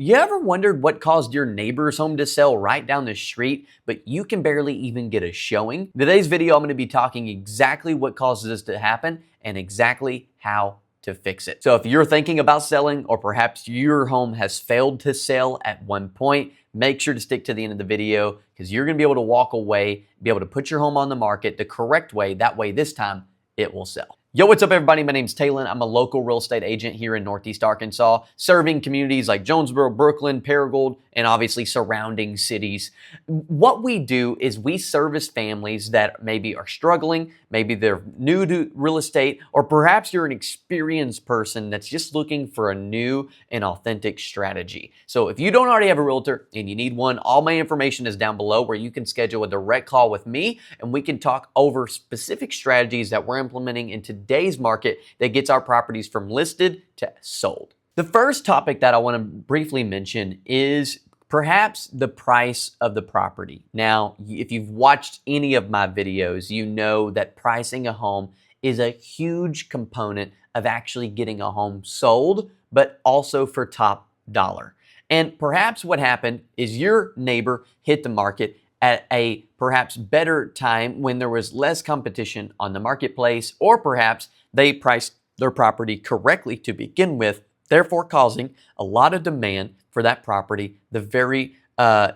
You ever wondered what caused your neighbor's home to sell right down the street, but you can barely even get a showing? In today's video, I'm going to be talking exactly what causes this to happen and exactly how to fix it. So if you're thinking about selling, or perhaps your home has failed to sell at one point, make sure to stick to the end of the video because you're going to be able to walk away, be able to put your home on the market the correct way. That way, this time, it will sell. Yo, what's up, everybody? My name's Talon. I'm a local real estate agent here in Northeast Arkansas, serving communities like Jonesboro, Brooklyn, Paragould, and obviously surrounding cities. What we do is we service families that maybe are struggling, maybe they're new to real estate, or perhaps you're an experienced person that's just looking for a new and authentic strategy. So if you don't already have a realtor and you need one, all my information is down below where you can schedule a direct call with me and we can talk over specific strategies that we're implementing in today's market that gets our properties from listed to sold. The first topic that I want to briefly mention is perhaps the price of the property. Now, if you've watched any of my videos, you know that pricing a home is a huge component of actually getting a home sold, but also for top dollar. And perhaps what happened is your neighbor hit the market at a perhaps better time when there was less competition on the marketplace, or perhaps they priced their property correctly to begin with, therefore causing a lot of demand for that property at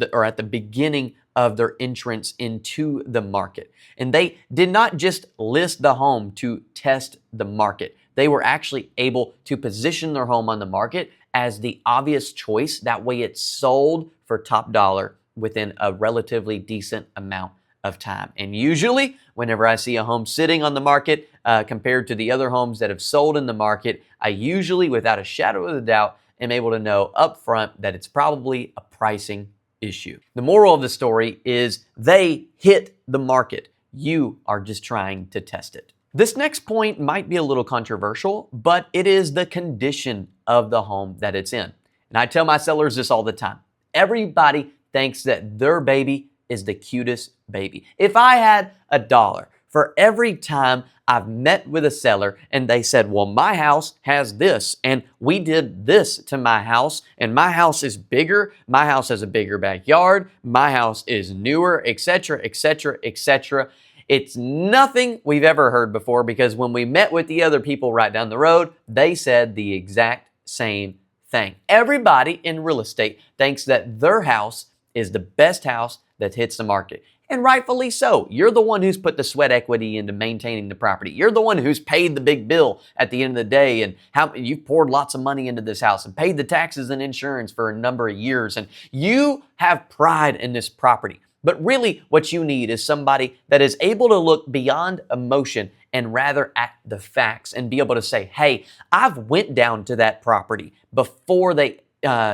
the beginning of their entrance into the market. And they did not just list the home to test the market. They were actually able to position their home on the market as the obvious choice. That way it's sold for top dollar within a relatively decent amount of time. And usually, whenever I see a home sitting on the market compared to the other homes that have sold in the market, I usually, without a shadow of a doubt, am able to know up front that it's probably a pricing issue. The moral of the story is they hit the market. You are just trying to test it. This next point might be a little controversial, but it is the condition of the home that it's in. And I tell my sellers this all the time. Everybody thinks that their baby is the cutest baby. If I had $1 for every time I've met with a seller and they said, well, my house has this and we did this to my house and my house is bigger, my house has a bigger backyard, my house is newer, etc., etc., etc. It's nothing we've ever heard before, because when we met with the other people right down the road, they said the exact same thing. Everybody in real estate thinks that their house is the best house that hits the market. And rightfully so. You're the one who's put the sweat equity into maintaining the property. You're the one who's paid the big bill at the end of the day, and how you've poured lots of money into this house and paid the taxes and insurance for a number of years. And you have pride in this property. But really what you need is somebody that is able to look beyond emotion and rather at the facts and be able to say, hey, I've went down to that property before they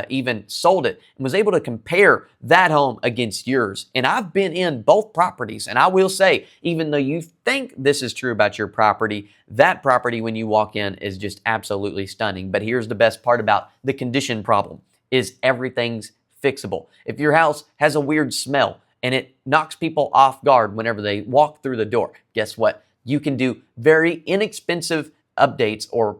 even sold it and was able to compare that home against yours. And I've been in both properties, and I will say, even though you think this is true about your property, that property when you walk in is just absolutely stunning. But here's the best part about the condition problem is everything's fixable. If your house has a weird smell and it knocks people off guard whenever they walk through the door, guess what? You can do very inexpensive updates or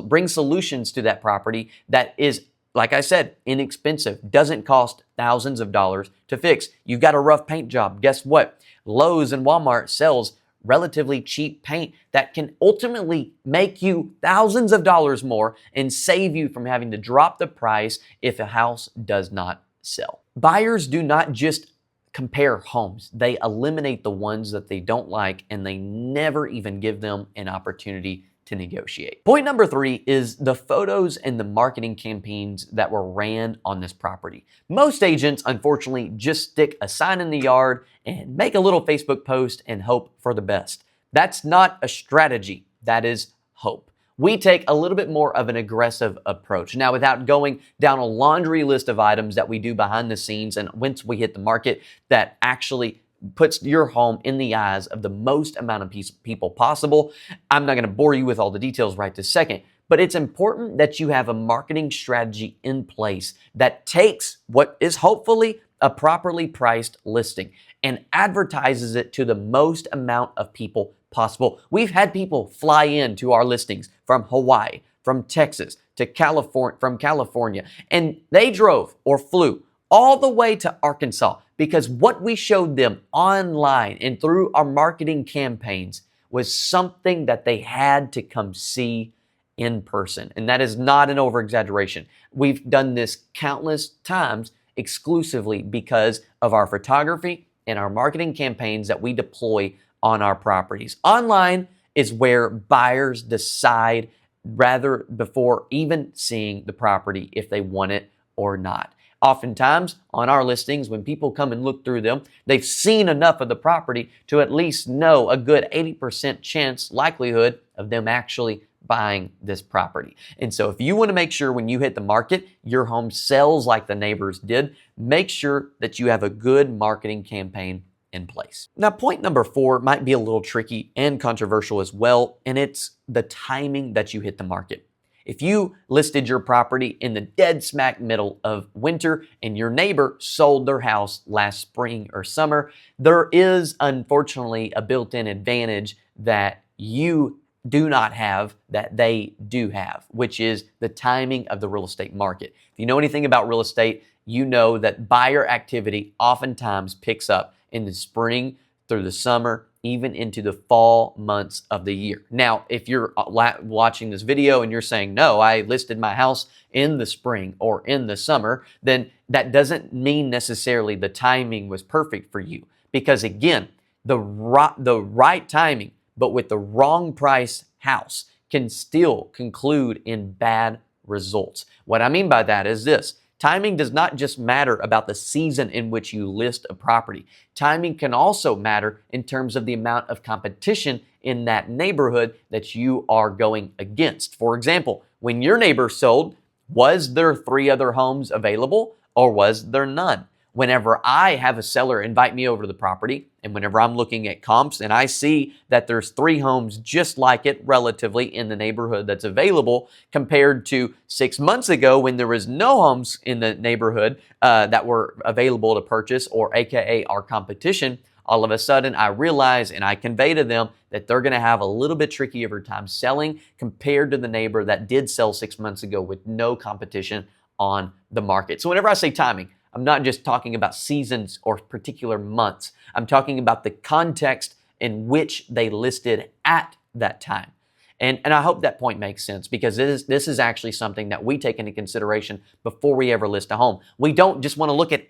bring solutions to that property that is, like I said, inexpensive, doesn't cost thousands of dollars to fix. You've got a rough paint job. Guess what? Lowe's and Walmart sells relatively cheap paint that can ultimately make you thousands of dollars more and save you from having to drop the price if a house does not sell. Buyers do not just compare homes. They eliminate the ones that they don't like, and they never even give them an opportunity to negotiate. Point number 3 is the photos and the marketing campaigns that were ran on this property. Most agents, unfortunately, just stick a sign in the yard and make a little Facebook post and hope for the best. That's not a strategy. That is hope. We take a little bit more of an aggressive approach. Now, without going down a laundry list of items that we do behind the scenes and once we hit the market that actually puts your home in the eyes of the most amount of people possible. I'm not going to bore you with all the details right this second, but it's important that you have a marketing strategy in place that takes what is hopefully a properly priced listing and advertises it to the most amount of people possible. We've had people fly in to our listings from Hawaii, from Texas to California, from California, and they drove or flew all the way to Arkansas because what we showed them online and through our marketing campaigns was something that they had to come see in person. And that is not an over-exaggeration. We've done this countless times exclusively because of our photography and our marketing campaigns that we deploy on our properties. Online is where buyers decide rather before even seeing the property if they want it or not. Oftentimes on our listings, when people come and look through them, they've seen enough of the property to at least know a good 80% chance likelihood of them actually buying this property. And so if you want to make sure when you hit the market, your home sells like the neighbors did, make sure that you have a good marketing campaign in place. Now, point number 4 might be a little tricky and controversial as well, and it's the timing that you hit the market. If you listed your property in the dead smack middle of winter and your neighbor sold their house last spring or summer, there is unfortunately a built-in advantage that you do not have that they do have, which is the timing of the real estate market. If you know anything about real estate, you know that buyer activity oftentimes picks up in the spring through the summer, even into the fall months of the year. Now, if you're watching this video and you're saying, no, I listed my house in the spring or in the summer, then that doesn't mean necessarily the timing was perfect for you. Because again, the right timing, but with the wrong price house can still conclude in bad results. What I mean by that is this. Timing does not just matter about the season in which you list a property. Timing can also matter in terms of the amount of competition in that neighborhood that you are going against. For example, when your neighbor sold, was there 3 other homes available or was there none? Whenever I have a seller invite me over to the property and whenever I'm looking at comps and I see that there's 3 homes just like it relatively in the neighborhood that's available compared to 6 months ago when there was no homes in the neighborhood that were available to purchase or AKA our competition, all of a sudden I realize and I convey to them that they're going to have a little bit trickier time selling compared to the neighbor that did sell 6 months ago with no competition on the market. So whenever I say timing, I'm not just talking about seasons or particular months. I'm talking about the context in which they listed at that time. And I hope that point makes sense because this is actually something that we take into consideration before we ever list a home. We don't just want to look at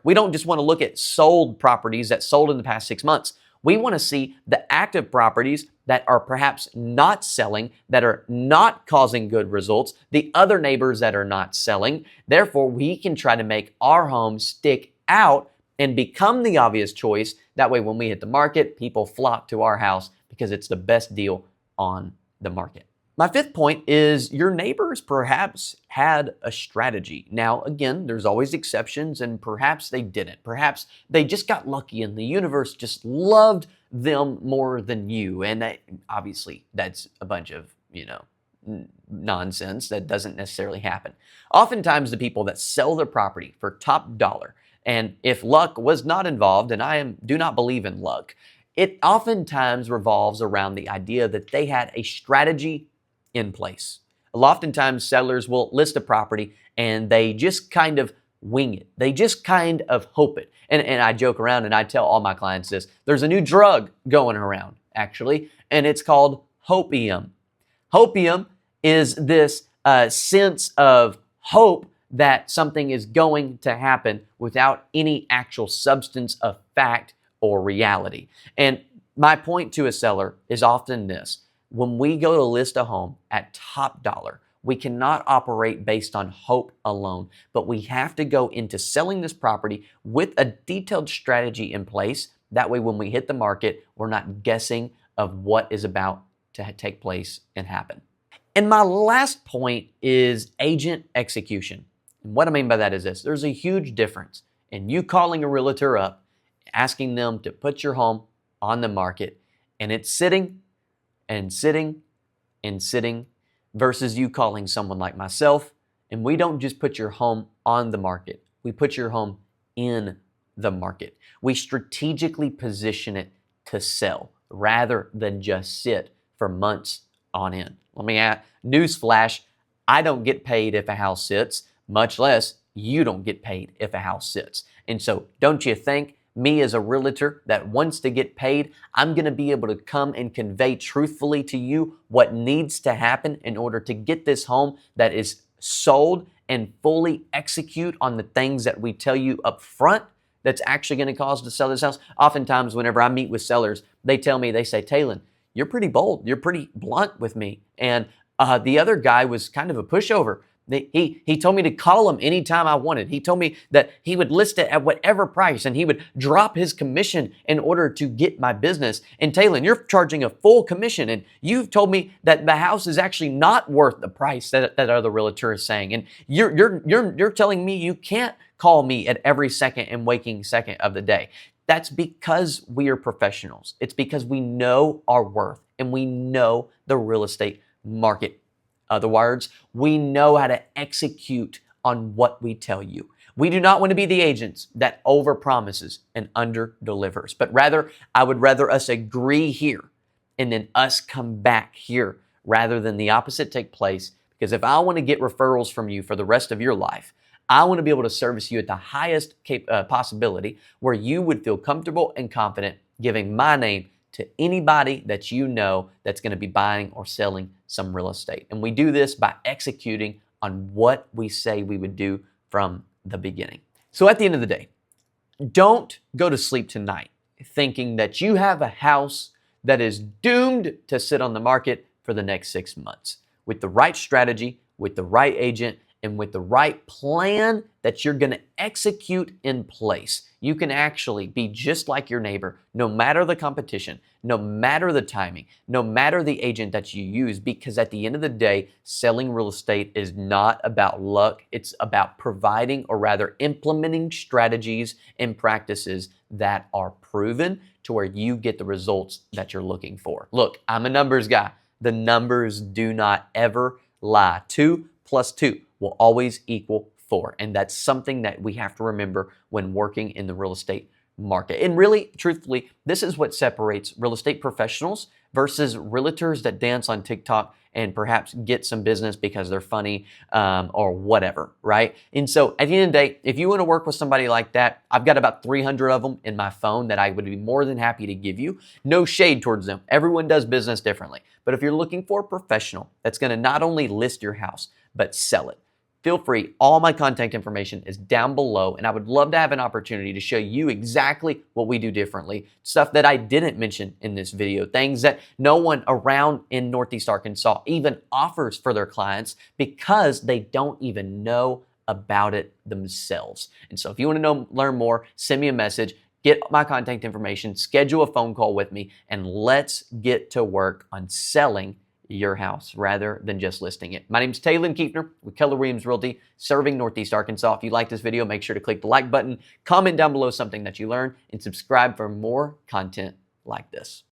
we don't just want to look at sold properties that sold in the past 6 months. We want to see the active properties that are perhaps not selling, that are not causing good results, the other neighbors that are not selling. Therefore, we can try to make our home stick out and become the obvious choice. That way, when we hit the market, people flock to our house because it's the best deal on the market. My 5th point is your neighbors perhaps had a strategy. Now, again, there's always exceptions and perhaps they didn't. Perhaps they just got lucky and the universe just loved them more than you. And obviously that's a bunch of, nonsense that doesn't necessarily happen. Oftentimes the people that sell their property for top dollar, and if luck was not involved, and do not believe in luck, it oftentimes revolves around the idea that they had a strategy in place. Oftentimes sellers will list a property and they just kind of wing it. They just kind of hope it. And I joke around and I tell all my clients this. There's a new drug going around actually, and it's called hopium. Hopium is this sense of hope that something is going to happen without any actual substance of fact or reality. And my point to a seller is often this. When we go to list a home at top dollar, we cannot operate based on hope alone, but we have to go into selling this property with a detailed strategy in place. That way, when we hit the market, we're not guessing of what is about to take place and happen. And my last point is agent execution. And what I mean by that is this. There's a huge difference in you calling a realtor up, asking them to put your home on the market, and it's sitting and sitting and sitting versus you calling someone like myself. And we don't just put your home on the market. We put your home in the market. We strategically position it to sell rather than just sit for months on end. Let me add, newsflash, I don't get paid if a house sits, much less you don't get paid if a house sits. And so don't you think me as a realtor that wants to get paid, I'm going to be able to come and convey truthfully to you what needs to happen in order to get this home that is sold and fully execute on the things that we tell you up front that's actually going to cause to sell this house? Oftentimes, whenever I meet with sellers, they tell me, they say, Talon, you're pretty bold. You're pretty blunt with me. And the other guy was kind of a pushover. He told me to call him anytime I wanted. He told me that he would list it at whatever price and he would drop his commission in order to get my business. And Talon, you're charging a full commission and you've told me that the house is actually not worth the price that other realtor is saying. And you're telling me you can't call me at every second and waking second of the day. That's because we are professionals. It's because we know our worth and we know the real estate market. Other words, we know how to execute on what we tell you. We do not want to be the agents that overpromises and underdelivers, but rather, I would rather us agree here and then us come back here rather than the opposite take place. Because if I want to get referrals from you for the rest of your life, I want to be able to service you at the highest possibility where you would feel comfortable and confident giving my name to anybody that you know that's going to be buying or selling some real estate. And we do this by executing on what we say we would do from the beginning. So at the end of the day, don't go to sleep tonight thinking that you have a house that is doomed to sit on the market for the next 6 months. With the right strategy, with the right agent, and with the right plan that you're going to execute in place, you can actually be just like your neighbor, no matter the competition, no matter the timing, no matter the agent that you use, because at the end of the day, selling real estate is not about luck. It's about providing, or rather implementing, strategies and practices that are proven to where you get the results that you're looking for. Look, I'm a numbers guy. The numbers do not ever lie. 2 + 2 will always equal 4. And that's something that we have to remember when working in the real estate market. And really, truthfully, this is what separates real estate professionals versus realtors that dance on TikTok and perhaps get some business because they're funny or whatever, right? And so at the end of the day, if you want to work with somebody like that, I've got about 300 of them in my phone that I would be more than happy to give you. No shade towards them. Everyone does business differently. But if you're looking for a professional that's going to not only list your house, but sell it, feel free. All my contact information is down below, and I would love to have an opportunity to show you exactly what we do differently, stuff that I didn't mention in this video, things that no one around in Northeast Arkansas even offers for their clients because they don't even know about it themselves. And so if you want to learn more, send me a message, get my contact information, schedule a phone call with me, and let's get to work on selling your house rather than just listing it. My name is Talon Kiefner with Keller Williams Realty, serving Northeast Arkansas. If you like this video, make sure to click the like button, comment down below something that you learned, and subscribe for more content like this.